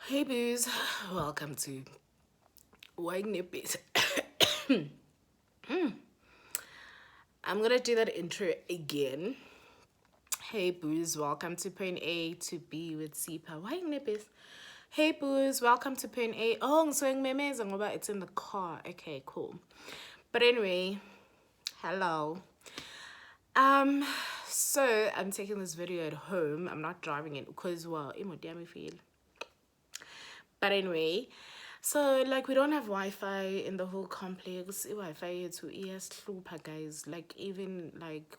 Hey boos, welcome to Wine Nippies. I'm gonna do that intro again. Hey boos, welcome to Point A to B with Sipa. Wine Nippies. Hey boos, welcome to Point A. Oh, I'm swing memes and about it's in the car. Okay, cool. But anyway, hello. Um, so I'm taking this video at home. I'm not driving it because well, I'm feel. But anyway, so like we don't have Wi-Fi in the whole complex. Wi-Fi to ES guys. Like even like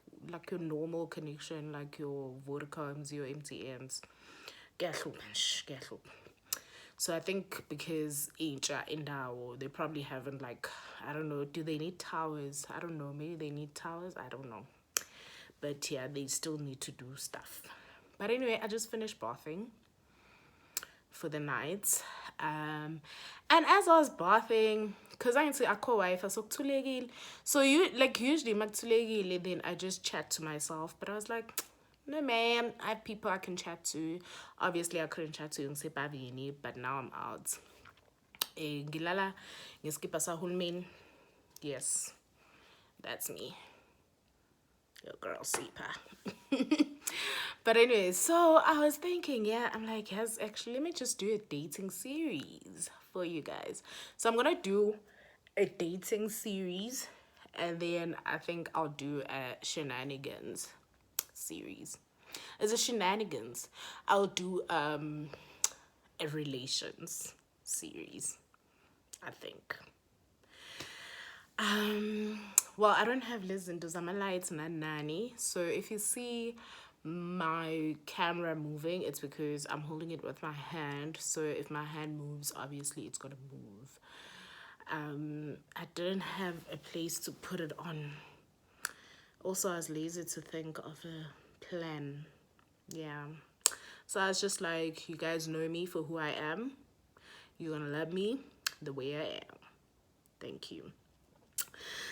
your normal connection, like your Vodacoms, your MTNs. Kuyahlupha. So I think because each are in Dao, they probably haven't like I don't know, do they need towers? I don't know, maybe they need towers, I don't know. But yeah, they still need to do stuff. But anyway, I just finished bathing for the night. And as I was bathing, because I say akho wife, so you like usually makutulekile, then I just chat to myself. But I was like, no man, I have people I can chat to. Obviously I couldn't chat to Nsepavini, but now I'm out. Gilala ngeskipa sahulmin. Yes, that's me. Your girl Sipa. But anyway, so I was thinking, yeah, I'm like, yes, actually, let me just do a dating series for you guys. So I'm gonna do a dating series, and then I think I'll do a shenanigans series. As a shenanigans, I'll do a relations series, I think. Um, well, I don't have Liz into lights and nanny. So if you see my camera moving, it's because I'm holding it with my hand. So if my hand moves, obviously it's gonna move. I didn't have a place to put it on. Also, I was lazy to think of a plan. Yeah. So I was just like, you guys know me for who I am. You're gonna love me the way I am. Thank you.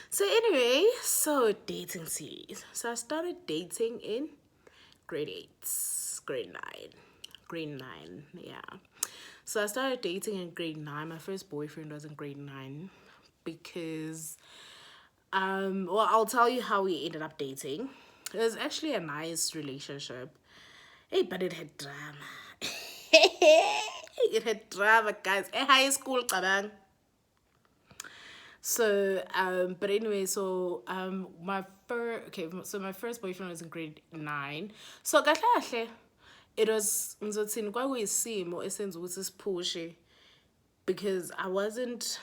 So anyway, so dating series. So I started dating in grade 8, grade 9, grade 9, yeah. So I started dating in grade 9. My first boyfriend was in grade 9 because, well, I'll tell you how we ended up dating. It was actually a nice relationship. Hey, but it had drama. It had drama, guys. Hey, high school, kabang. So, but anyway, so my first boyfriend was in grade 9. So kahle kahle, it was ngizothini kwakuyisimo esenza ukuthi siphushe because I wasn't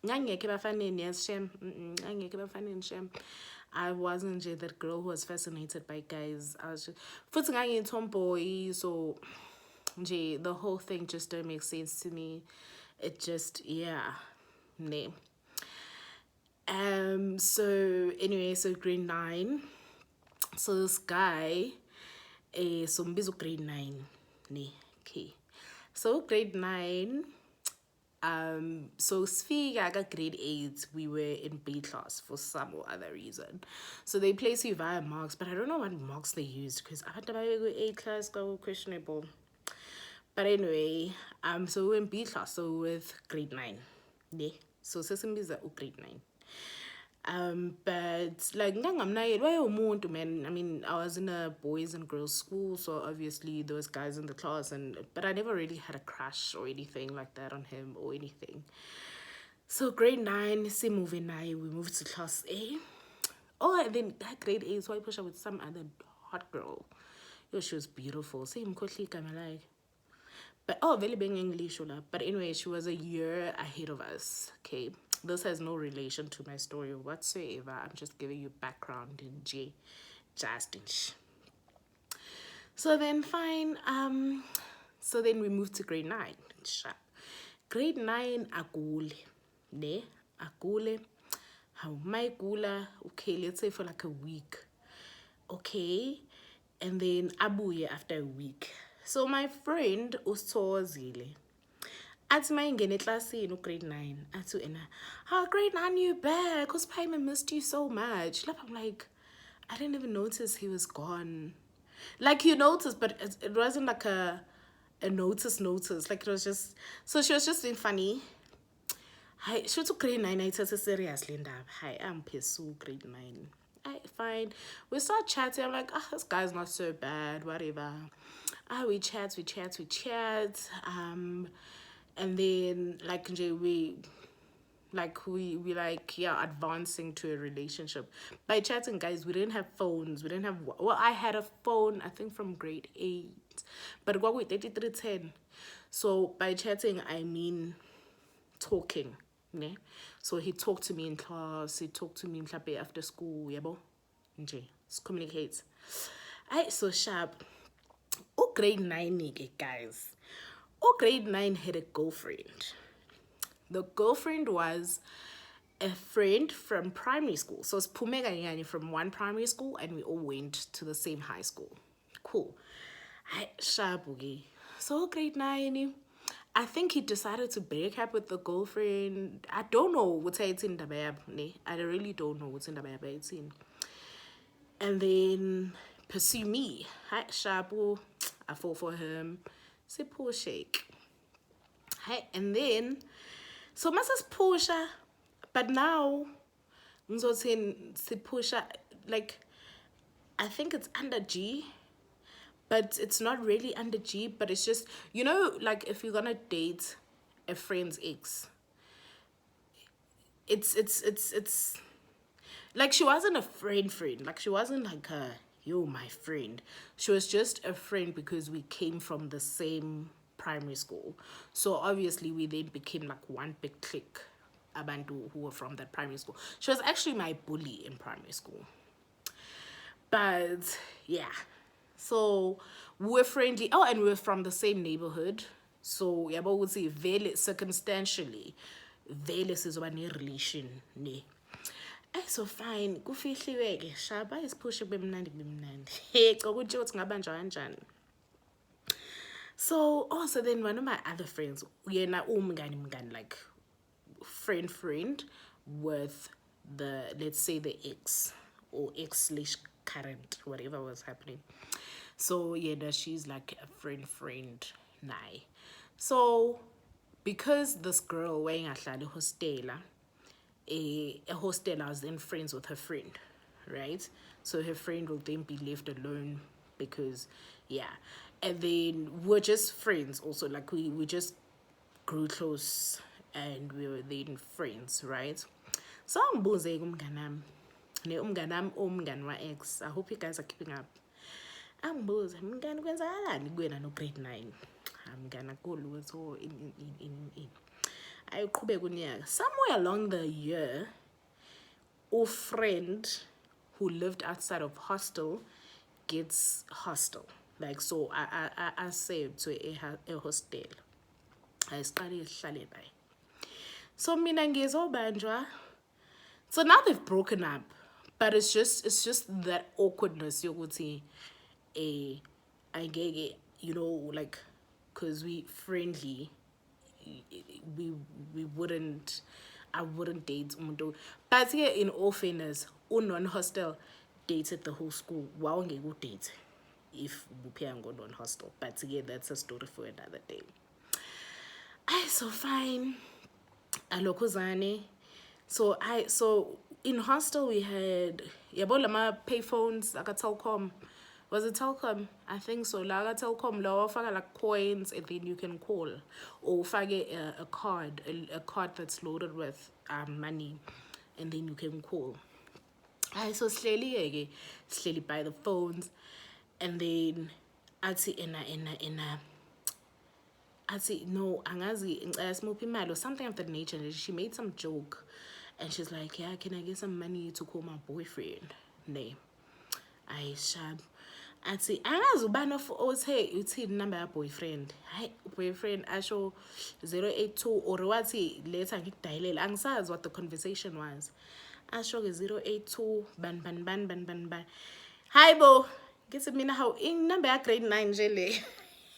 ngangekho ebafaneni yes shem ngangekho ebafaneni shem. I wasn't nje that girl who was fascinated by guys. I was just futhi ngangiyi-tomboy, so nje the whole thing just don't make sense to me. It just yeah, nah. So anyway, so grade 9. So this guy, so mbizo grade 9, ne, okay. So grade 9, so Sfiga got grade 8, we were in B class for some or other reason. So they place you via marks, but I don't know what marks they used because I had to buy A class go questionable. But anyway, so we're in B class, so with grade 9, ne. So sesimbiza grade 9. But like ngangamnayeli wayewomuntu man. I mean, I was in a boys and girls school, so obviously there was guys in the class, but I never really had a crush or anything like that on him or anything. So grade 9, see moving naye, we moved to class A. Oh, and then that grade 8, so I pushed up with some other hot girl. Yo, she was beautiful. See him quickly, like. But oh, very being English, but anyway, she was a year ahead of us. Okay, this has no relation to my story whatsoever. I'm just giving you background in J, Justin. So then, fine. So then we moved to grade 9. Grade 9, agule, ne, agule. How my gula? Okay, let's say for like a week. Okay, and then abuye after a week. So my friend usithokozile athi mayingena eklasini grade 9 athi ena grade 9 you back because Payman missed you so much. Like, I'm like, I didn't even notice he was gone. Like you noticed, but it wasn't like a a notice. Like it was just, so she was just being funny. Hi, she took grade 9. I took it seriously. And hi, I'm pursue grade 9. I fine. We start chatting. I'm like, this guy's not so bad. Whatever. We chat. And then like we like, yeah, advancing to a relationship by chatting. Guys, we didn't have phones. We didn't have, well, I had a phone, I think from grade 8, but what we did 3310. So by chatting I mean talking, ne? So he talked to me in class, he talked to me in mhlawumbe after school, yabo nje communicate. I so sharp. Oh, grade 9 nigga, guys. Oh, grade 9 had a girlfriend. The girlfriend was a friend from primary school. So it's Pumega Yani from one primary school, and we all went to the same high school. Cool. Shabugi. So grade 9, I think he decided to break up with the girlfriend. I don't know what's in the bayab. I really don't know what's in the bayab. And then pursue me. Hi, Shabu. I fall for him. Say poor shake. Hi, and then so Masa's Portia, but now saying Portia, like I think it's under G, but it's not really under G, but it's just, you know, like if you're gonna date a friend's ex, it's like she wasn't a friend, like she wasn't like a yo my friend. She was just a friend because we came from the same primary school. So obviously we then became like one big clique, abantu who were from that primary school. She was actually my bully in primary school. But yeah, so we were friendly. Oh, and we were from the same neighborhood. So yeah, but would say very circumstantially, very sizoba ne relation ne. So fine, kufihliwe ke shaba isiphushe bemnandi bemnandi. Hey, ukuthi ngaba njani. So also then one of my other friends, yena umngani like friend with the, let's say, the ex or ex/current, whatever was happening. So yeah, that she's like a friend nai. So because this girl wearing a hostela, a hostela was then friends with her friend, right? So her friend will then be left alone because yeah. And then we're just friends also, like we just grew close and we were then friends, right? So umbuze umnganam ne umngani wa ex. I hope you guys are keeping up. Angibuze mngani kwenzakalani kuwena no grade 9. Mngani akulutho in ayiqhubeka unyaka. Somewhere along the year, a friend who lived outside of hostel gets hostel. Like so I saved to a hostel. I started hlale naye. So mina ngizobanjwa. So now they've broken up, but it's just that awkwardness yokuthi I get, you know, like cuz we friendly, we wouldn't, I wouldn't date umuntu. But here in all fairness, non hostel dated the whole school. Wow, ngeke date if buphia ngo non hostel. But yeah, that's a story for another day. So fine. Alokozane. So in hostel we had yabolama payphones like a Telkom. Was it Telkom? I think so. Like a Telkom, law faka like coins, and then you can call, or fage a card, a card that's loaded with money, and then you can call. So slowly by the phones, and then I'd see in a I'd say no, angazi smoothie imali or something of that nature. And she made some joke, and she's like, "Yeah, can I get some money to call my boyfriend?" Nay, I shab. I'd say angazi ubana for us. Hey, it's his number of boyfriend. Hi, boyfriend. I show 082 or what's he later ngikudayilela. Angisazi what the conversation was. I show 082 ban. Hi bo, get me now in number grade 9 jelly.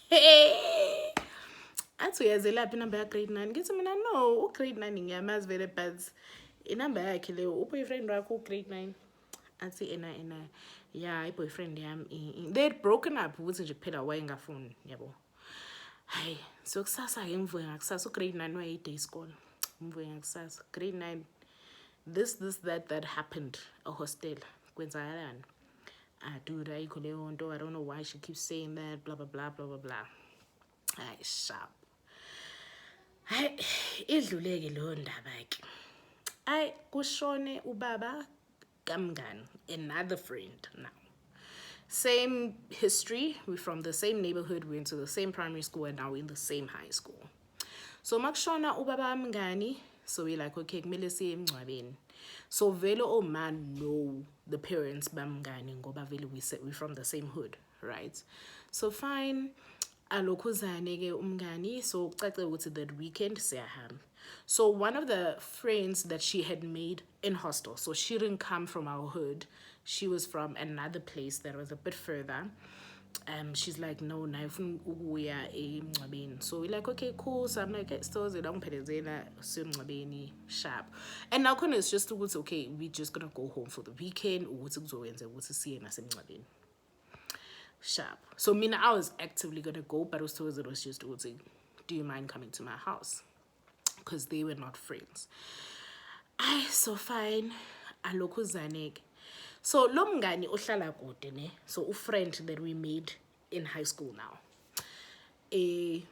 Hey. Athi uyazelaphi inamba ya grade 9? Ngithi mina no, grade 9 ngiyamazi vele but inamba yakhe leyo uboyfriend wakho grade 9. Athi ena yeah, boyfriend yami they'd broken up ukuthi nje kuphela wayengafuni, yabo. Hayi, so kusasa-ke ngivuke ngakusasa ugrade 9 wayeyi-day school. Ngivuke ngakusasa grade 9 this that happened hostel kwenzakalani. Dude, ayikho leyo nto. I don't know why she keeps saying that, blah blah blah blah blah blah. Hayi, sharp. Hayi, idluleke leyo ndaba ke. Hayi, kushone ubaba kamngani, another friend now. Same history, we're from the same neighborhood, we went to the same primary school, and now we're in the same high school. So makshona ubaba mngani, so we're like, okay, kumele siye emngcwabeni. So vele man know the parents bamngani ngoba vele we're from the same hood, right? So fine, alokhuzane ke umngani, so kucace ukuthi that weekend siyahamba. So one of the friends that she had made in hostel, so she didn't come from our hood, she was from another place that was a bit further. She's like, no, naifuna ukuya emngcwabeni. So we're like, okay, cool. So I'm like, so ngiphelezela semngcwabeni sharp. And now it's just ukuthi, okay, we're just gonna go home for the weekend ukuthi kuzowenza ukuthi siye nasemngcwabeni sharp. So mina, I was actively gonna go, but it was just ukuthi, do you mind coming to my house? Because they were not friends. So fine, alokhuzane. So lo mngani ohlala kude ne, so a friend that we made in high school now. We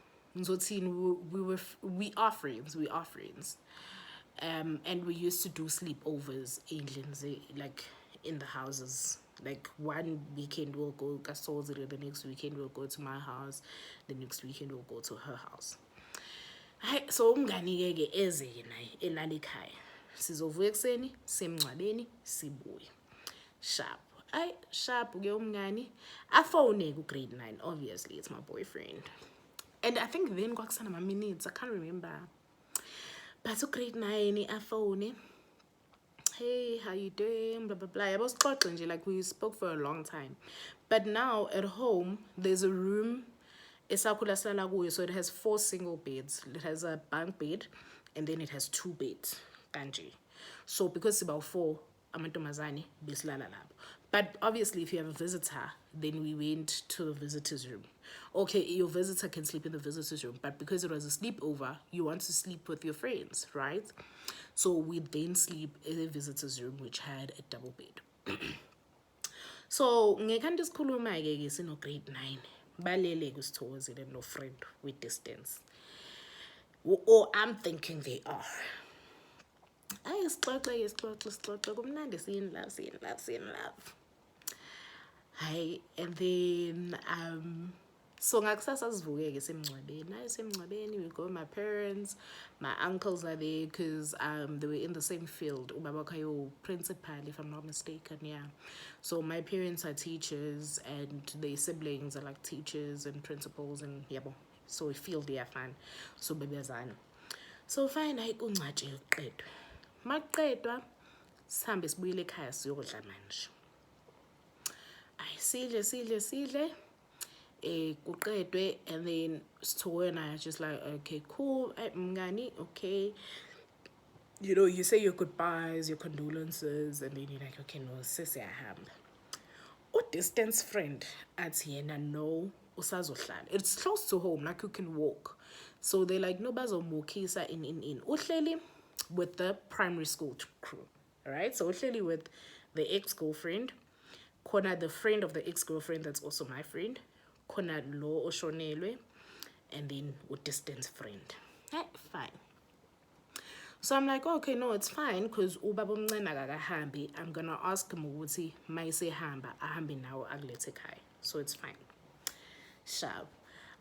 are friends. And we used to do sleepovers in Lindsay, like in the houses. Like one weekend we'll go Kasoziri, the next weekend we'll go to my house, the next weekend we'll go to her house. So umngani ke eze naye elala ekhaya. Sizovuka ekseni, semngcwabeni, sibuye. Sharp. Sharp ke umngani. Afone ku grade 9, obviously it's my boyfriend. And I think then kwakusana ma minutes, I can't remember. But to grade 9 afone. Hey, how you doing? Blah blah blah. I was talking like we spoke for a long time. But now at home there's a room. So it has 4 single beds. It has a bunk bed and then it has 2 beds. Kanji. So because it's about 4 amantombazane besilala lapho. But obviously if you have a visitor, then we went to the visitor's room. Okay, your visitor can sleep in the visitor's room, but because it was a sleepover, you want to sleep with your friends, right? So we then sleep in the visitor's room, which had a double bed. So ngekhanti sikhuluma ke sino grade 9. Balele kusithokozile no friend with distance. Or I'm thinking they are. Sixoxe kumnandi siyin love. Hi, and then so ngakusasa sivuke ke semngcwabeni. We go with my parents, my uncles are there because they were in the same field. Ubaba kayo principal, if I'm not mistaken, yeah. So my parents are teachers and their siblings are like teachers and principals and yabo. So we feel they are fine. So bebezana. So fine, hayi kuncatshe uqedwe. Maqedwa sihambe sibuyele ekhaya siyodla manje. Sidle. Kuqedwe, and then Sto and I are just like, okay, cool, mngani, okay. You know, you say your goodbyes, your condolences, and then you're like, okay, no, sesiyahamba. Distance friend at yena no usazohlala. It's close to home, like you can walk. So they're like, no bazomukisa in. Uhleli with the primary school crew, alright? So uhleli with the ex-girlfriend, khona the friend of the ex-girlfriend that's also my friend, khona lo oshonelwe, and then with distance friend. Fine. So I'm like, okay, no, it's fine, because ubaba omncane akakahambi. I'm gonna ask him ukuthi mayisehamba ahambe nawo akulethe ekhaya. So it's fine. Sharp.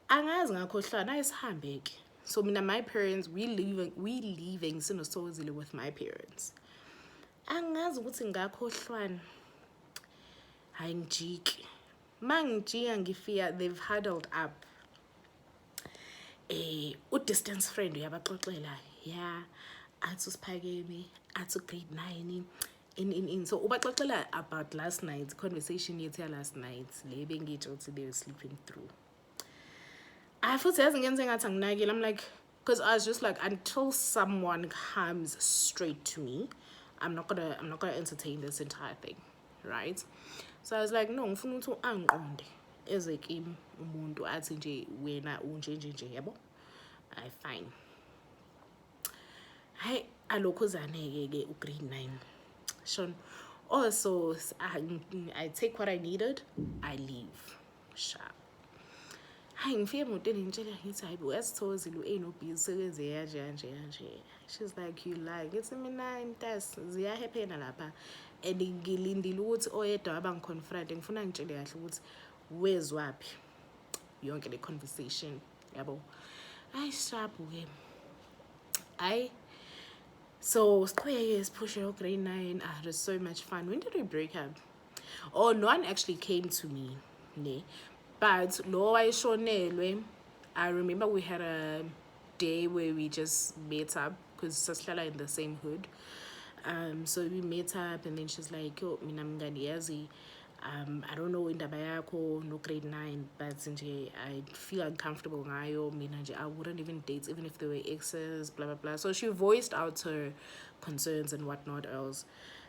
Angazi ngakhohlwa ayisihambe ke. So mina, my parents, we leaving sinosozile with my parents. Angazi ukuthi ngakhohlwana. Hayi ngijiki. Mangijika ngifika, they've huddled up. Distance friend uyabaxoxela. Yeah. Athi uSiphakeme, athi grade 9 in. So ubaxoxela about last night's conversation yethu last night. Le bengitsho ukuthi they were sleeping through. I futhi yazi ngenze ngathi anginakile. I'm like, because I was just like, until someone comes straight to me, I'm not gonna entertain this entire thing, right? So I was like, no, ngifuna ukuthi angiqonde. ezekim umuntu athi nje wena unje yabo. I fine. Hey, alokhuzane-ke ugrade 9. Sean. Also, I take what I needed, I leave. Sharp. Hayi ngifike emotweni ngitshela ngithi hayi bo uyasithozile u-A-no-B sekenze kanje. She's like, you lie. Ngithi mina mntasi ziyahephena lapha and ngilindile ukuthi oyedwa abangiconfront ngifuna ngitshele kahle ukuthi wezwaphi yonke le conversation yabo. Hayi sharp-ke. Hayi. So sqhubeke push your grade 9. It was so much fun. When did we break up? Oh, no one actually came to me, ne. But lo wayeshonelwe, I remember we had a day where we just met up because sasihlala in the same hood. So we met up and then she's like, yo, mina mngandiyazi. I don't know indaba yakho no grade 9, but nje I feel uncomfortable ngayo. Mina nje I wouldn't even date even if they were exes, blah blah blah. So she voiced out her concerns and whatnot else.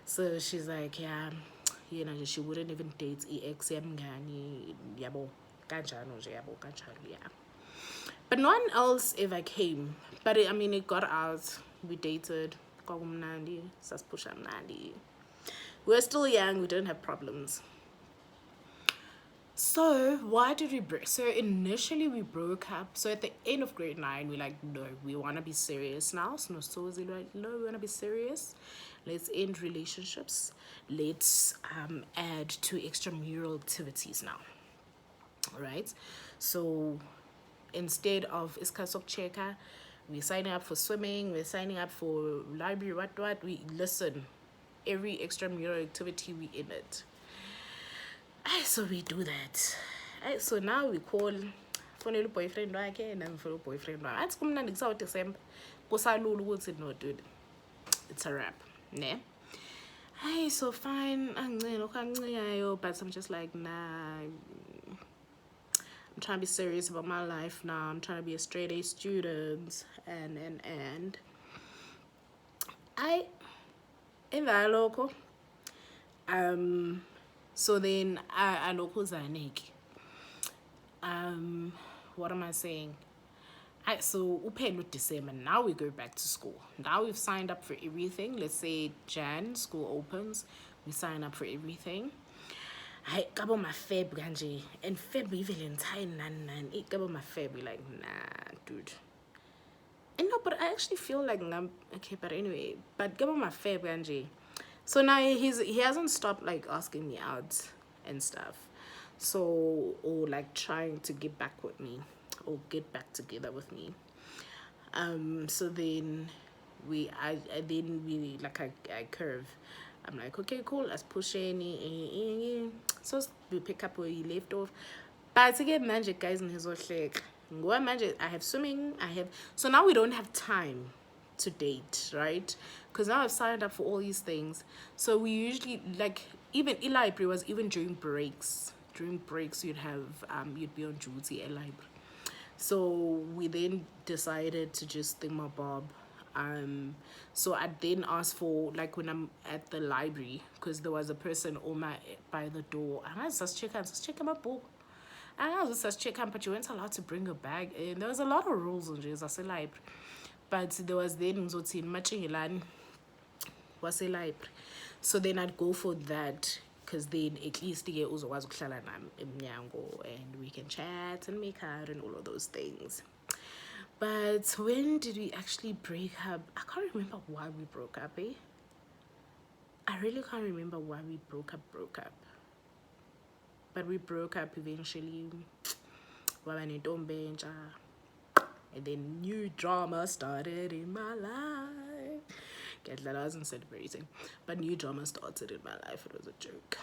So she's like, yeah, you know, she wouldn't even date ex yamngani yabo kanjalo nje yabo kanjalo, yeah. But no one else ever came. But I mean, it got out. We dated. Kwakumnandi, sasipusha mnandi. We were still young. We didn't have problems. So why did we break? So initially we broke up. So at the end of grade 9, we're like, no, we want to be serious now. So we want to be serious. Let's end relationships. Let's add to extramural activities now. All right. So instead of iskasok cheka, we're signing up for swimming. We're signing up for library. What? We listen. Every extramural activity we in it. So we do that. So now we call fonela boyfriend wakhe and then follow boyfriend wakhe. Athi kumnandi kusawu December kusalula ukuthi no dude, it's a wrap, ne? Hey, so fine, angicingayo, but I'm just like, nah, I'm trying to be serious about my life now. I'm trying to be a straight A student and I in that local so then I local zanek. What am I saying? So upelo December, now we go back to school. Now we've signed up for everything. Let's say Jan, school opens, we sign up for everything. I kabo my Feb ganje and Feb Valentine nan it kabo my Feb like nah dude. And no, but I actually feel like I'm okay, but anyway, but kabo my Feb ganje. So now he hasn't stopped like asking me out and stuff. So or like trying to get back with me or get back together with me. So then I curve. I'm like, okay, cool, let's push any. So we pick up where he left off. But to get magic guys in his like go magic. I have swimming, so now we don't have time to date, right? Because now I've signed up for all these things. So we usually like even library was even during breaks. During breaks you'd have you'd be on duty at library. So we then decided to just think my bob. So I then asked for like when I'm at the library because there was a person by the door. And I was just checking my book. And I was just checking, but you weren't allowed to bring a bag. And there was a lot of rules on Jesus library. But there was then Zotin Machingilan was a library. So then I'd go for that because then at least the year was and we can chat and make out and all of those things. But when did we actually break up? I can't remember why we broke up, eh? I really can't remember why we broke up. But we broke up eventually. And then new drama started in my life. Get that I wasn't celebrating. But new drama started in my life. It was a joke.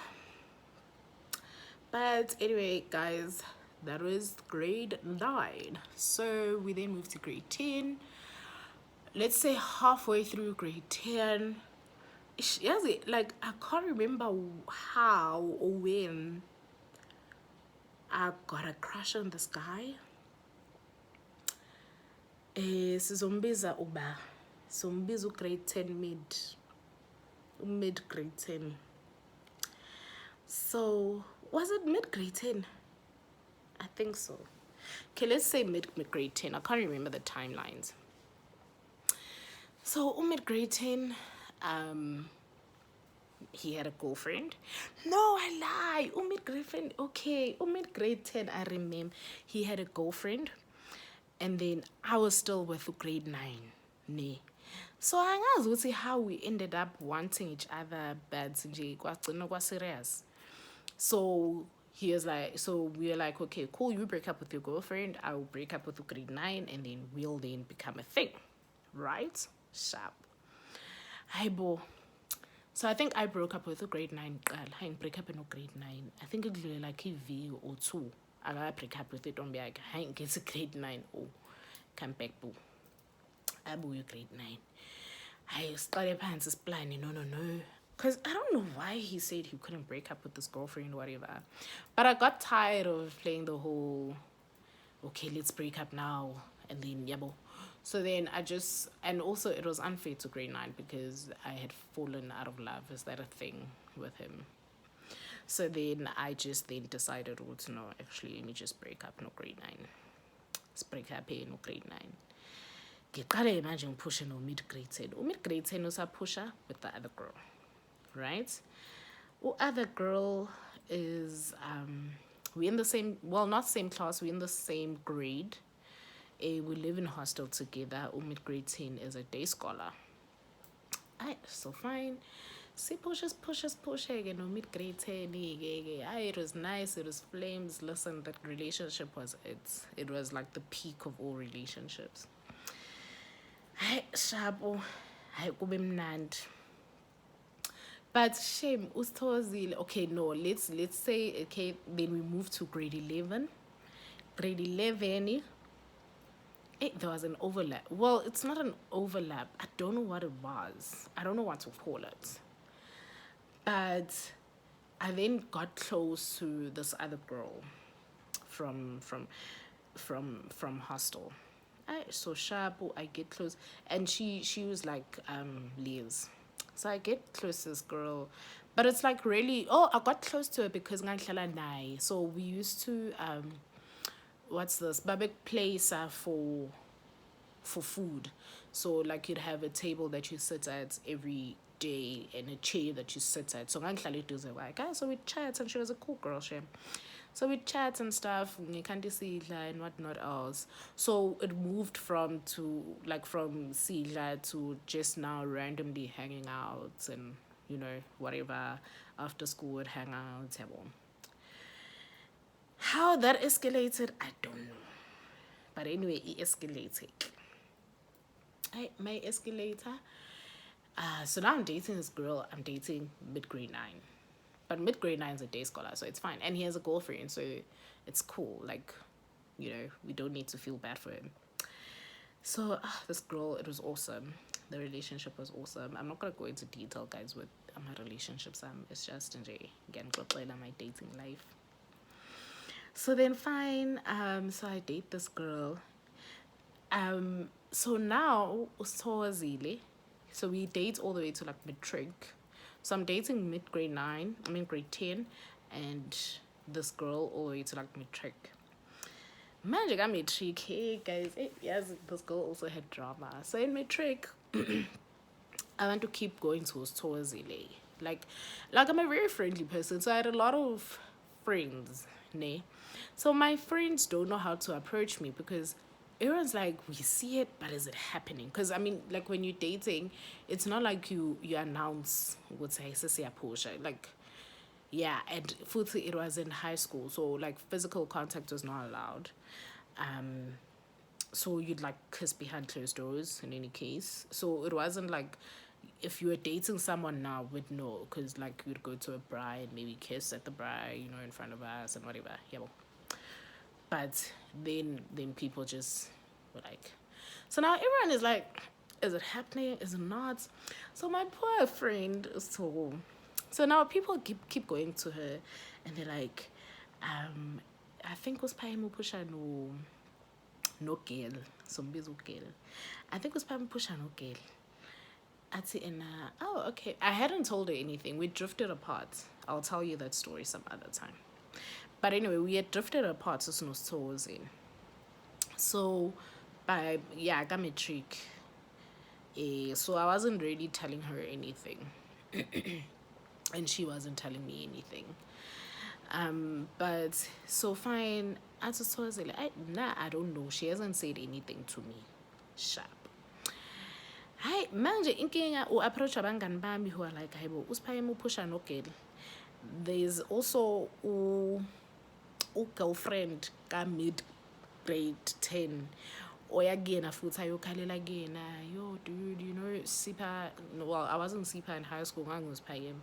But anyway, guys, that was grade 9. So we then moved to grade 10. Let's say halfway through grade 10. Like, I can't remember how or when I got a crush on this guy. Sizombiza uba. Sombiza grade 10 mid grade 10. So was it mid grade 10? I think so. Okay, let's say mid grade 10. I can't remember the timelines. So mid grade 10, um, he had a girlfriend. No, I lie. Umid girlfriend. Okay, Umid grade 10. I remember he had a girlfriend, and then I was still with grade 9. Ne. So I was see how we ended up wanting each other, but serious. So he was like, so we were like, okay, cool. You break up with your girlfriend. I will break up with grade 9, and then we'll then become a thing, right? Sharp. Hi, bo. So I think I broke up with a grade 9 girl. I didn't break up in a grade 9. I think it was like a V or 2. I got break up with it on be like, I ain't get a grade 9 or come back boo. I boo your grade 9. I started pants is planning, no. Because I don't know why he said he couldn't break up with his girlfriend or whatever. But I got tired of playing the whole, okay, let's break up now. And then, yabo. So then I just, and also it was unfair to grade 9 because I had fallen out of love. Is that a thing with him? So then I just then decided, oh, no, actually, let me just break up no grade 9. Let's break up here no grade 9. Ngiqale imagine pushing no mid grade 10. Mid grade 10 was a pusher with the other girl, right? Other girl is we in the same, well, not same class, we in the same grade. We live in hostel together. Mid grade 10 is a day scholar. So fine. See, pushes, mid grade 10. It was nice, it was flames. Listen, that relationship was it was like the peak of all relationships. Shabo, kube mnandi. But shame, usithokozile. Okay, no, let's say, okay, then we moved to grade 11. Grade 11, there was an overlap. Well, it's not an overlap. I don't know what it was. I don't know what to call it. But I then got close to this other girl from hostel. So sharp, I get close, and she was like Liz. So I get close to this girl, but it's like really, I got close to her because ngangihlala naye. So we used to what's this babek place for food. So like you'd have a table that you sit at every day and a chair that you sit at. So ngangihlala eduze kwakhe. So we chat, and she was a cool girl, she. So we chat and stuff, Sidla and whatnot else. So it moved from Sidla to just now randomly hanging out and, whatever, after school would hang out. How that escalated, I don't know. But anyway, it escalated. My escalator. So now I'm dating this girl. I'm dating mid-grade 9. But mid-grade 9 is a day scholar, so it's fine. And he has a girlfriend, so it's cool. Like, we don't need to feel bad for him. So this girl, it was awesome. The relationship was awesome. I'm not going to go into detail, guys, with my relationships. It's just enjoy getting my dating life. So then fine. So I date this girl. So now, so we date all the way to like matric. So I'm dating grade 10, and this girl all the way to like matric. Magic, I'm matric. Hey guys, yes, this girl also had drama. So in matric, I want to keep going towards LA. Like I'm a very friendly person, so I had a lot of friends, ne? So my friends don't know how to approach me because everyone's like, we see it, but is it happening? Because I mean, like when you're dating, it's not like you announce what's a Porsche. Like, yeah, and Futhi, it was in high school, so like physical contact was not allowed. So you'd like kiss behind closed doors in any case. So it wasn't like if you were dating someone now, would know, because like you'd go to a bar and maybe kiss at the bar, in front of us and whatever. Yeah. But then people just were like, so now everyone is like, is it happening? Is it not? So my poor friend, so now people keep going to her, and they're like, I think was Paimu Pusha no girl, some bizu girl. I think was Paimu Pusha no girl. Oh, okay. I hadn't told her anything. We drifted apart. I'll tell you that story some other time. But anyway, we had drifted apart so sinosithokozile. So by yeah, I got matric. So I wasn't really telling her anything. And she wasn't telling me anything. But so fine. As I don't know. She hasn't said anything to me. Sharp. Hi, manje inkinga approach abangani bami who are like, hayibo, uSiphakeme upusha no girl. There's also girlfriend ka mid grade 10. Oyagena futhi ayokhalela kuyena. Yo dude, you know Sipha, well, I wasn't Sipha in high school, nganguSiphakeme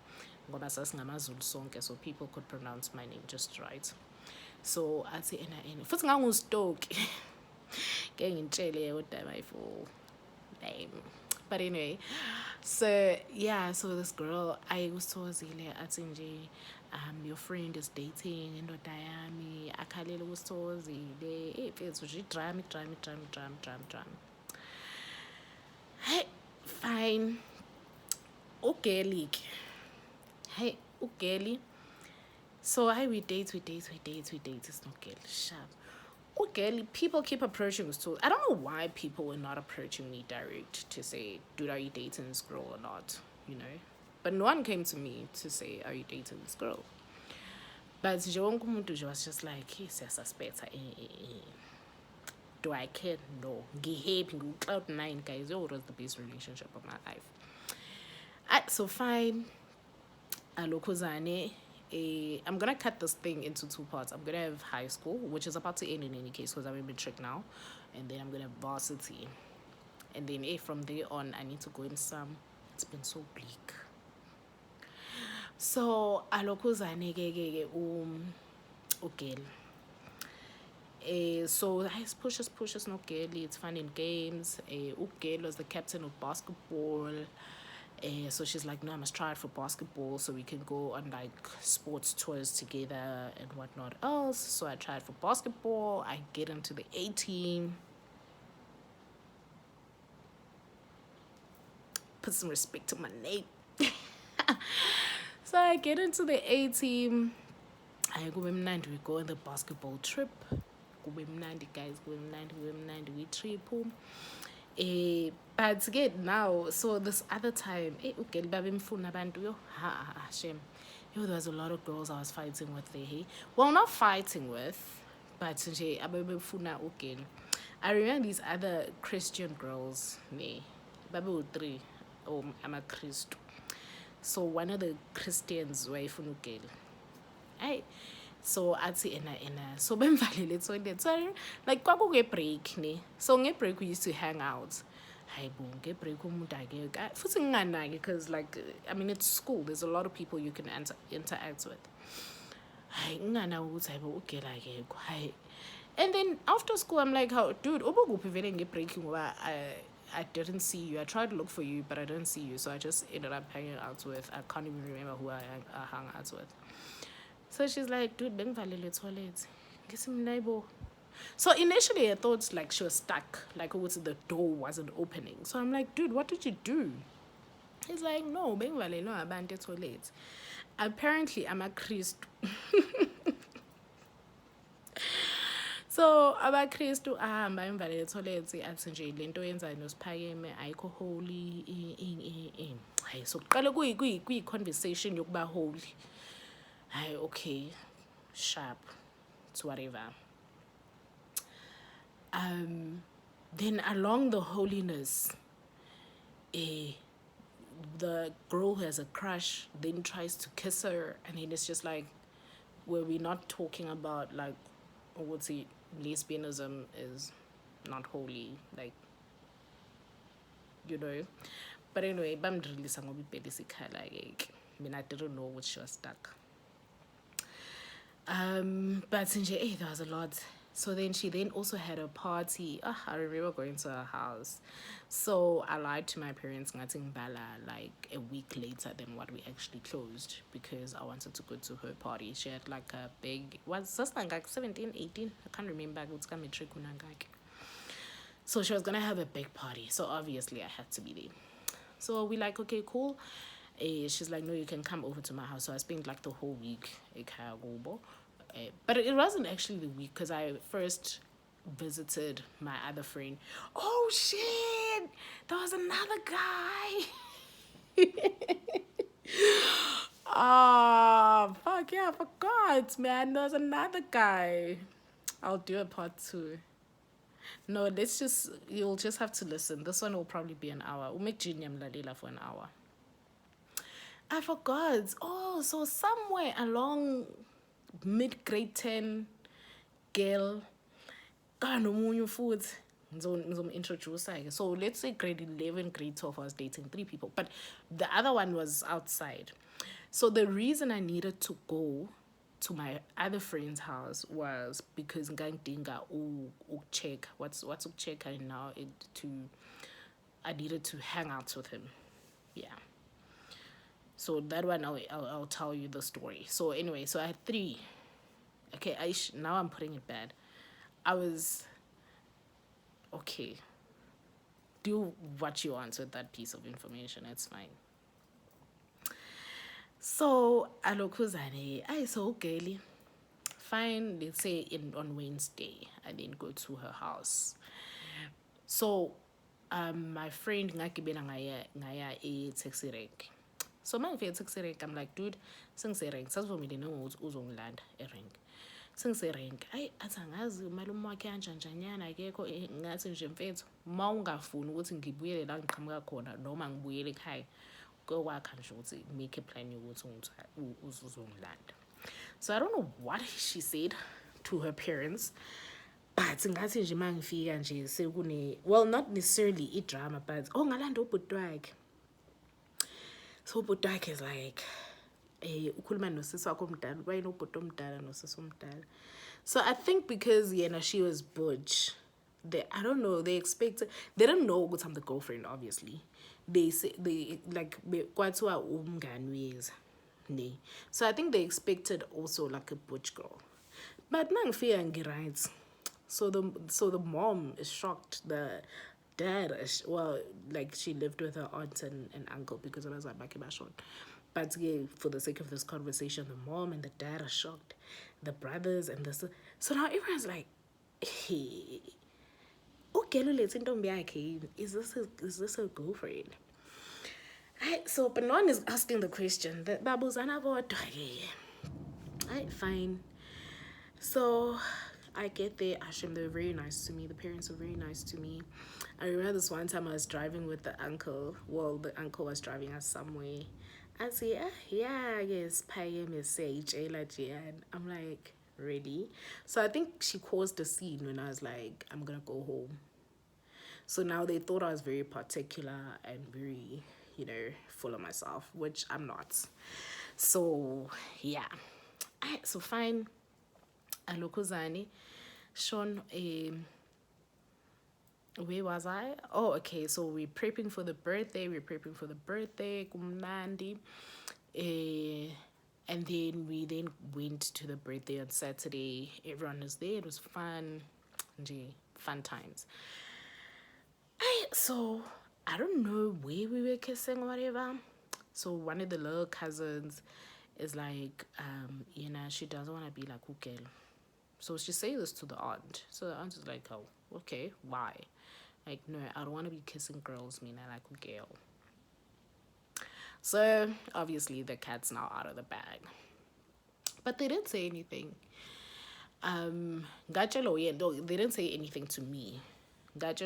ngoba sasingamaZulu sonke, so people could pronounce my name just right. So athi ena futhi nganguStoke. Ke ngitshele kodwa my full name. But anyway, so yeah, so this girl I was tozile athi nje your friend is dating indoda yami akhalela uSithozile mfethu nje drama. Hey, fine. Ugeli. Hey, ugeli. So we date. It's not girl. Sharp. Okay, people keep approaching us too. I don't know why people were not approaching me direct to say, dude, are you dating this girl or not? You know? But no one came to me to say, are you dating this girl? But Jongo Mutu was just like, he says, suspect. Do I care? No. Cloud 9, guys. It was the best relationship of my life. So fine. Alokozane. I'm gonna cut this thing into 2 parts. I'm gonna have high school, which is about to end in any case because I'm in matric now, and then I'm gonna have varsity, and then from there on I need to go in some. It's been so bleak. So alokuzane okay. So I pushes no girl. It's fun in games. Ugel was the captain of basketball. So she's like, no, I must try it for basketball so we can go on like sports tours together and whatnot else. So I tried for basketball. I get into the A team. Put some respect to my name. So I get into the A team. I go with Mnandi. We go on the basketball trip. Go with Mnandi, guys. Go with Mnandi. We trip home. But again now, so this other time, shame. Yo, there was a lot of girls I was fighting with there. Hey? Well, not fighting with, but I remember these other Christian girls. Babu 3. Oh, I'm a Christ. So one of the Christians were girl. Hey. So athi ena so bemvalele toilet. So like kwakuke break ne. So nge break we used to hang out. Hayibo nge break umuntu ake futhi nginganaki because like I mean it's school. There's a lot of people you can interact with. Hayi ngingana ukuthi hayibo ugela akekho. Hayi. And then after school I'm like, how dude ubukuphi vele nge break ngoba I didn't see you. I tried to look for you but I didn't see you. So I just ended up hanging out with, I can't even remember who I hung out with. So she's like, dude, bengivalele toilet. Ngisimnaibo. So initially I thought like she was stuck, like the door wasn't opening. So I'm like, dude, what did you do? He's like, no, bengivalele no abantu toilet. Apparently I'm a Christ. So abaKristu ahamba emvalele toilet athi nje lento yenza noSiphakeme ayikho holy hayi so kuqala kuyi conversation yokuba holy. Hi, okay, sharp, it's whatever. Then along the holiness, the girl has a crush, then tries to kiss her, and then it's just like, were we not talking about like, what's it, lesbianism is not holy, like, you know. But anyway, I mean, I didn't know what she was stuck. But there was a lot. So then she also had a party. I remember going to her house. So I lied to my parents like a week later than what we actually closed because I wanted to go to her party. She had like a big, was just like 17, 18? I can't remember. So she was going to have a big party. So obviously I had to be there. So we like, okay, cool. She's like, no, you can come over to my house. So I spent like the whole week. But it wasn't actually the week because I first visited my other friend. Oh shit! There was another guy. Oh fuck yeah, I forgot, man. There was another guy. I'll do a part two. No, you'll just have to listen. This one will probably be an hour. We'll make Junior Mlalila for an hour. I forgot. Oh, so somewhere along mid grade 10, girl, kanomunye futhi ngizomintroduce-ke. So let's say grade 11, grade 12, I was dating 3 people. But the other one was outside. So the reason I needed to go to my other friend's house was because ngangidinga check what's check now it to I needed to hang out with him. Yeah. So that one I'll tell you the story. So anyway, so I had 3. Okay, now I'm putting it bad. I was okay. Do what you want with that piece of information. It's fine. So alokhuzane, I saw Gaily. Fine, let's say on Wednesday, I then go to her house. So my friend ngagibela ngaya e-taxi rank. So mangifika e-taxi rank, I'm like, dude, sengise-rank, sasivumile nangokuthi uzongilanda e-rank. Sengise-rank, ayi athi angazi umalume wakhe kanjanjanyana akekho ngathi nje mfethu uma ungafuni ukuthi ngibuyele la ngiqhamuka khona noma ngibuyele ekhaya kokwakha nje ukuthi make a plan yokuthi uzongilanda. So I don't know what she said to her parents, but ngathi nje mangifika nje sekune, well, not necessarily i-drama, but ngalanda ubhuti wakhe. So ubhuti wakhe is like, ukhuluma nosisi wakho omdala, bayinobhuti omdala nosisi omdala. So I think because she was butch, I don't know, they don't know ukuthi I'm the girlfriend, obviously. They say they like kwathiwa umngani wezi. So I think they expected also like a butch girl. But mangifika ngiright. So the mom is shocked. The dad is, well, like she lived with her aunt and uncle because it was like Bakibashon. But yeah, for the sake of this conversation, the mom and the dad are shocked. The brothers and the so now everyone's like, hey, okay, is this a girlfriend? So but no one is asking the question. The babus about Alright, fine. So I get there, Ashim, they were very nice to me. The parents were very nice to me. I remember this one time I was driving with the uncle. Well, the uncle was driving us somewhere. I say, yeah, I guess pay message, and I'm like, really? So I think she caused the scene when I was like, I'm gonna go home. So now they thought I was very particular and very, full of myself, which I'm not. So yeah. So fine. Alokozani. Sean, where was I? Oh, okay. So we're prepping for the birthday. Kumnandi. And then we went to the birthday on Saturday. Everyone was there. It was fun. Fun times. So I don't know where we were kissing or whatever. So one of the little cousins is like, she doesn't want to be like Ukelo. So she says this to the aunt. So the aunt is like, oh, okay, why? Like, no, I don't want to be kissing girls, I like Ukelo. So obviously the cat's now out of the bag. But they didn't say anything. They didn't say anything to me. This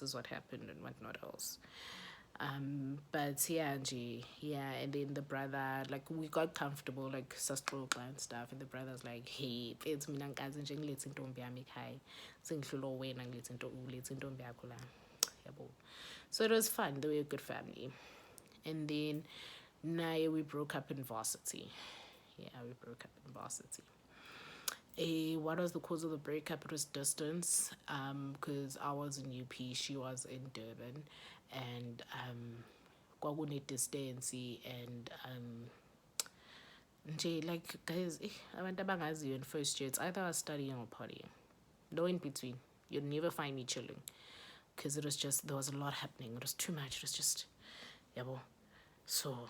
is what happened and whatnot else. But yeah, and then the brother, like, we got comfortable, like sister and stuff, and the brother's like, hey, it's mina nkazi nje ngilethe intombi yami ekhaya sengihlulo wena ngilethe intombi yakho la. So it was fun. They were a good family. And then now we broke up in varsity. What was the cause of the breakup? It was distance, because I was in UP, she was in Durban, and kwakune distance, and like, guys, abantu abangaziyo in first year, it's either I was studying or partying. No in between. You'd never find me chilling, because it was just, there was a lot happening. It was too much. It was just, so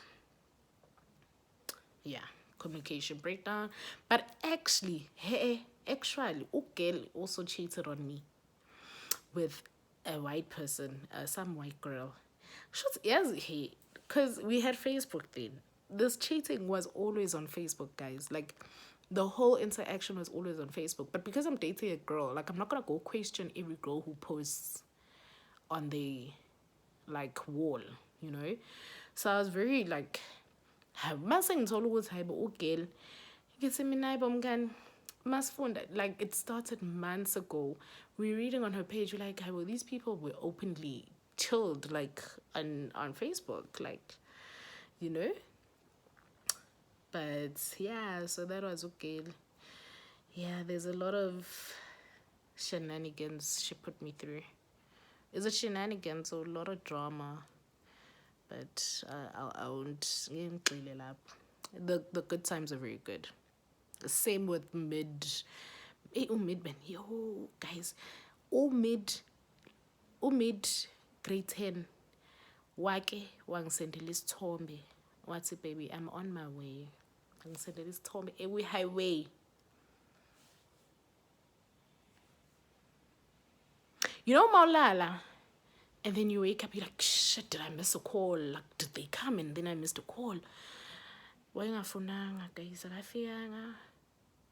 yeah, communication breakdown. But actually, hey, actually, girl also cheated on me with a white person, some white girl. Yes, hey, because we had Facebook then. This cheating was always on Facebook, guys. Like, the whole interaction was always on Facebook. But because I'm dating a girl, like, I'm not gonna go question every girl who posts on the like wall, you know. So I was very like, mase ngithola ukuthi hayi bo ugirl ngithi mina hayi bo mngani masifunda, like it started months ago. We were reading on her page, we're like, well, these people were openly chilled like on Facebook, like, you know. But yeah, so that was okay. Yeah, there's a lot of shenanigans she put me through. Is it shenanigans or a lot of drama? But I won't ngiyengixile lapho. The good times are very good. Same with mid. Mid man, yo guys, mid grade 10 wake wangisendela isithombe wathi baby I'm on my way, wangisendela isithombe ewe highway. You know Maulala, and then you wake up, you're like, shit, did I miss a call? Like, did they come and then I missed a call? Wayengafunanga guys, akafikanga.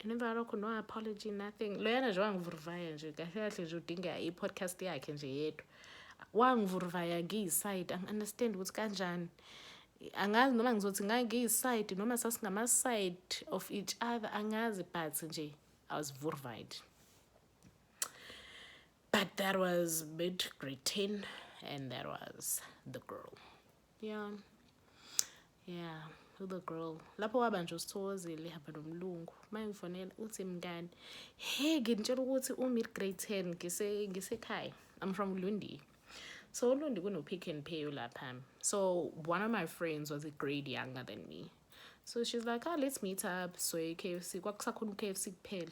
And emva kalokho no apology, nothing. Loyana nje wangivuruvaya nje, kahle kahle nje udinga i-podcast yakhe nje yedwa. Wangivuruvaya ngiyiside, angi-understand ukuthi kanjani. Angazi noma ngizothi ngangiyiside noma sasingama-side of each other, angazi, but nje I was vuruvayed. But that was mid-grade 10, and that was the girl. Yeah. Yeah, the girl. Lapho waba nje usithokozile ihamba nomlungu. Mangifonela uthi mngani, hey ngitshela ukuthi mid grade 10 ngisekhaya. I'm from Lundi. So Lundi kuno Pick n Pay lapha. So one of my friends was a grade younger than me. So she's like, let's meet up. So KFC, kwakusakhona KFC kuphela.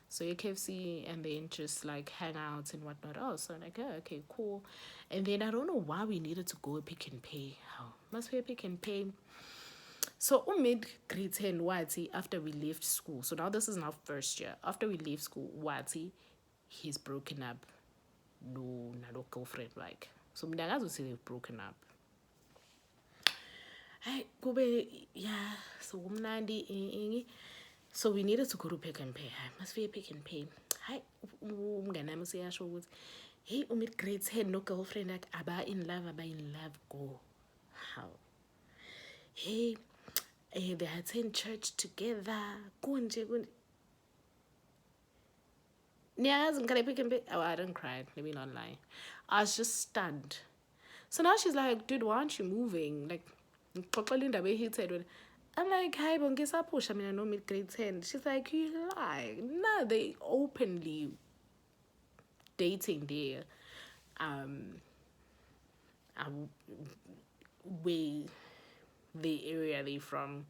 So KFC and then just like hang out and whatnot. Oh, so I'm like, oh, okay, cool. And then I don't know why we needed to go Pick n Pay. Oh, must be a Pick n Pay. So mid grade 10 Wati after we left school. So now this is now first year. After we left school, Wati, he's broken up. No girlfriend like. So mina ngazi they've broken up. Hey, kube yeah, so umnandi. So we needed to go to Pick n Pay. Must be a Pick n Pay. Hi, umngane wami siyasho ukuthi hey mid grade 10 no girlfriend like aba in love go. How? Hey, they attend church together. Kunje. Oh, I didn't cry. Let me not lie. I was just stunned. So now she's like, dude, why aren't you moving? Like, I'm like, hi, bongisapusha. I mean, I know mid grade 10. She's like, you lie. No, they openly dating there. Where the area they from.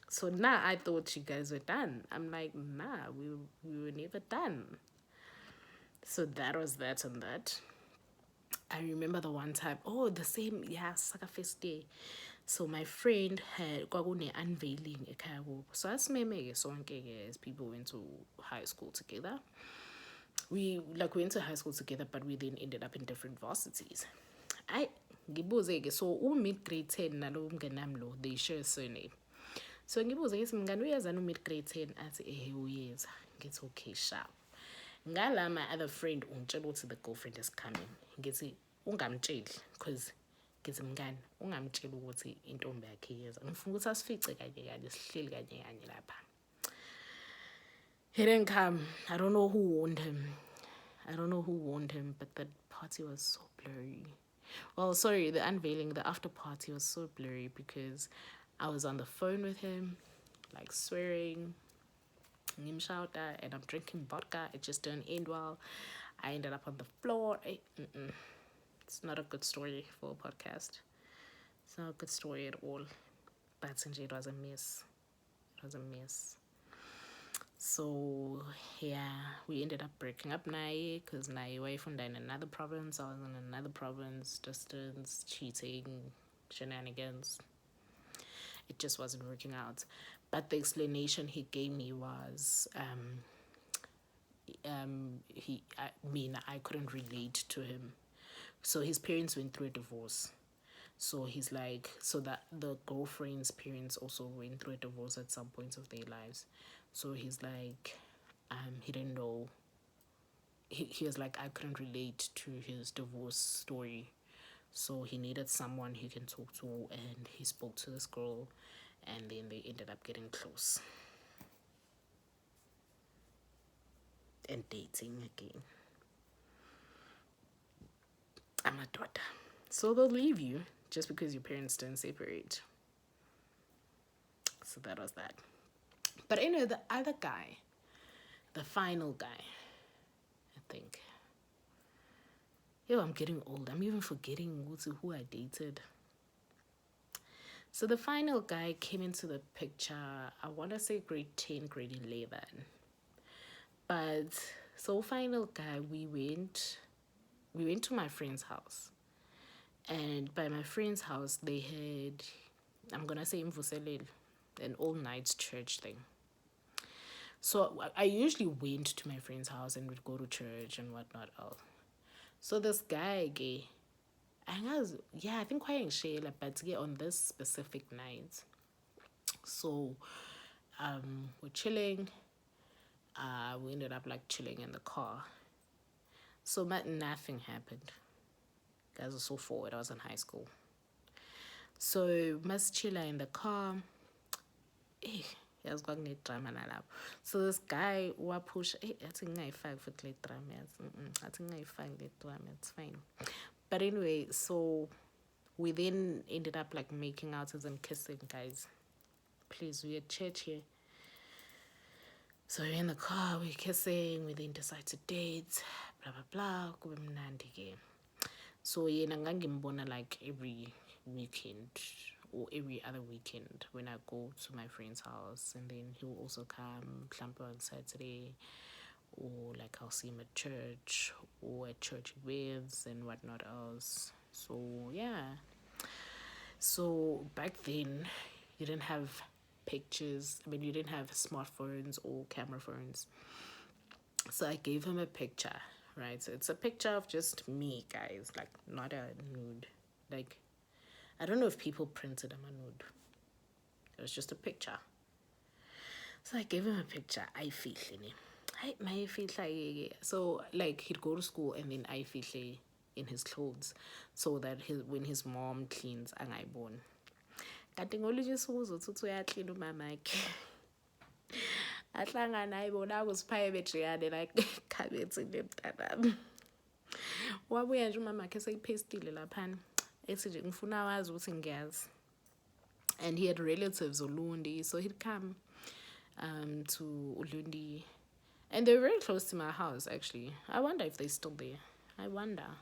So now I thought you guys were done. I'm like, nah, we were never done. So that was that and that. I remember the one time, the same, yeah, Saka Fest Day. So my friend had kwakune unveiling ekhaya kubo. So asimeme sonke as people went to high school together. We went to high school together, but we then ended up in different varsities. Ngibuze-ke, so mid grade 10 nalo mnganami lo, they share a surname. So ngibuze ngithi mngani uyezana mid grade 10 athi uyeza. Ngithi okay sharp. Ngala my other friend ungitshela ukuthi the girlfriend is coming. Ngithi ungamtsheli because ngithi mngani ungamtsheli ukuthi intombi yakhe iyeza. Ngifuna ukuthi asifice kanye sihleli kanye lapha. He didn't come. I don't know who warned him, but the party was so blurry. Well, sorry, the unveiling, the after party was so blurry because I was on the phone with him, like swearing, and I'm drinking vodka. It just didn't end well. I ended up on the floor. It's not a good story for a podcast. It's not a good story at all. But it was a mess. So yeah, we ended up breaking up Nai because Nai away from in another province. I was in another province, distance, cheating, shenanigans. it just wasn't working out. But the explanation he gave me was I couldn't relate to him. So his parents went through a divorce. So he's like, so that the girlfriend's parents also went through a divorce at some points of their lives. So he's like, he didn't know. He was like, I couldn't relate to his divorce story. So he needed someone he can talk to, and he spoke to this girl, and then they ended up getting close and dating again. I'm a daughter. So they'll leave you just because your parents didn't separate. So that was that. But anyway, the other guy, the final guy, I think. Yo, I'm getting old. I'm even forgetting who I dated. So the final guy came into the picture, I want to say grade 10, grade 11. But so final guy, we went to my friend's house. And by my friend's house, they had, I'm going to say Mvuselel, an all-night church thing. So I usually went to my friend's house and would go to church and whatnot else. So this guy, I think quite Shayla, but on this specific night. So we're chilling. We ended up like chilling in the car. So nothing happened. Guys were so forward. I was in high school. So mas chilla in the car. So this guy wa push. I think I five for late drama. I think I five late drama. It's fine. But anyway, so we then ended up like making out as in kissing, guys. Please, we at church here. So we're in the car, we're kissing, we then decide to date, blah blah blah. So yena ngangimbona like every weekend or every other weekend when I go to my friend's house, and then he'll also come mhlampe on Saturday, or like I'll see him at church or at church events and whatnot else. So yeah. So back then you didn't have pictures. I mean, you didn't have smartphones or camera phones. So I gave him a picture, right? So it's a picture of just me, guys, like not a nude. Like, I don't know if people printed him a nude. It was just a picture. So I gave him a picture. I feel my feel so like he'd go to school and then I feel in his clothes, so that when his mom cleans, angayiboni. Kanti ngolunye usuku uzothi uyaklina umamakhe ahlangana ayibona akuziphaye bejiyane like khabethi nemntanami. Wabuya nje umamakhe seyiphestile laphana ethi nje ngifuna wazi ukuthi ngiyazi. And he had relatives Ulundi, so he'd come to Ulundi, and they were very close to my house actually. I wonder if they're still there. I wonder.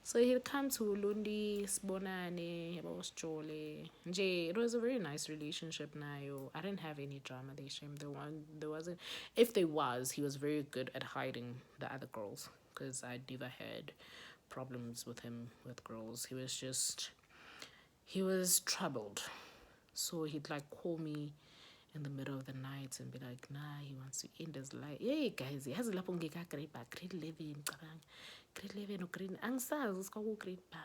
So he'd come to Ulundi, sibonane, sijole. Nje, it was a very nice relationship nayo. I didn't have any drama there, shame. There wasn't. If there was, he was very good at hiding the other girls, because I never had problems with him with girls. He was troubled. So he'd like call me in the middle of the night and be like, nah, he wants to end his life. Hey guys, he has a lapho ngeka grade 11 grade 11 or grade angisazi usikho grade ba.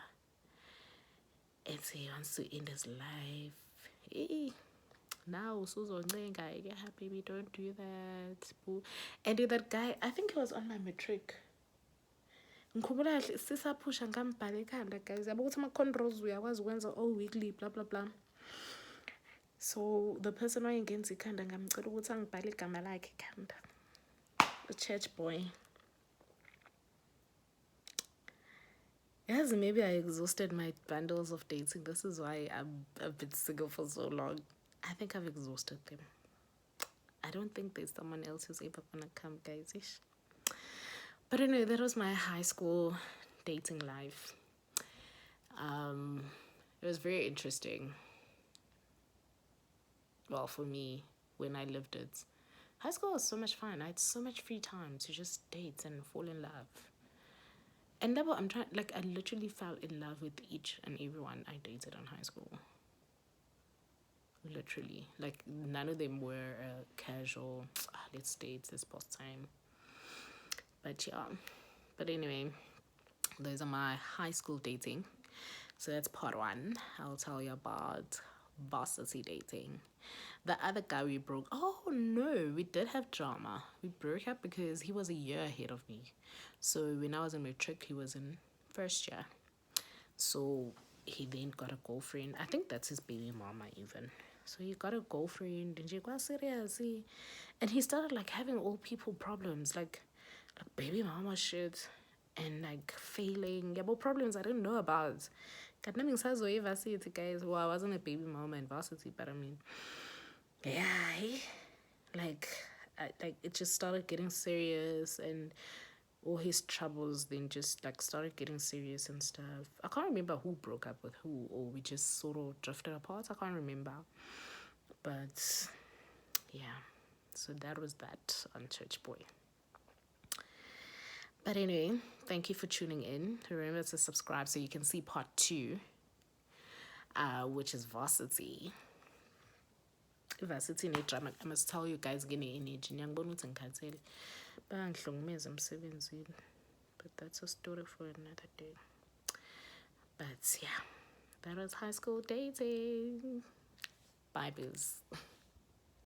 And so he wants to end his life. Hey, now usuzoncenga, yeah, baby, don't do that. And that guy, I think he was on my matric. Ngikhumbula kahle sisaphusha ngambhala ekhanda, guys. Yabo ukuthi ama-controls uyakwazi ukwenza all weekly blah blah blah. So the person wayengenza ikhanda ngamcela ukuthi angibhale igama lakhe ekhanda. A church boy. Yes, maybe I exhausted my bundles of dating. This is why I've been single for so long. I think I've exhausted them. I don't think there's someone else who's ever gonna come, guys. But anyway, that was my high school dating life. It was very interesting. Well, for me, when I lived it. High school was so much fun. I had so much free time to just date and fall in love. And that I literally fell in love with each and everyone I dated in high school. literally. Like, none of them were casual, let's date this past time. But yeah, but anyway, those are my high school dating. So that's part one. I'll tell you about varsity dating. The other guy we broke. Oh no, we did have drama. We broke up because he was a year ahead of me. So when I was in matric, he was in first year. So he then got a girlfriend. I think that's his baby mama even. So he got a girlfriend and she got serious. And he started like having old people problems, like baby mama shit and like failing. Yeah, but problems I didn't know about. God naming says varsity guys. Well, I wasn't a baby mama in varsity, but I mean, yeah, like like it just started getting serious, and all his troubles then just like started getting serious and stuff. I can't remember who broke up with who, or we just sort of drifted apart. I can't remember, but yeah. So that was that on Church Boy. But anyway, thank you for tuning in. Remember to subscribe so you can see part two, which is varsity. Varsity ne-drama. I must tell you guys, ngine-energy. Ngiyangibona ukuthi ngikhathele. Bangihlukumeza emsebenzini. But that's a story for another day. But yeah, that was high school dating. Bye, booze.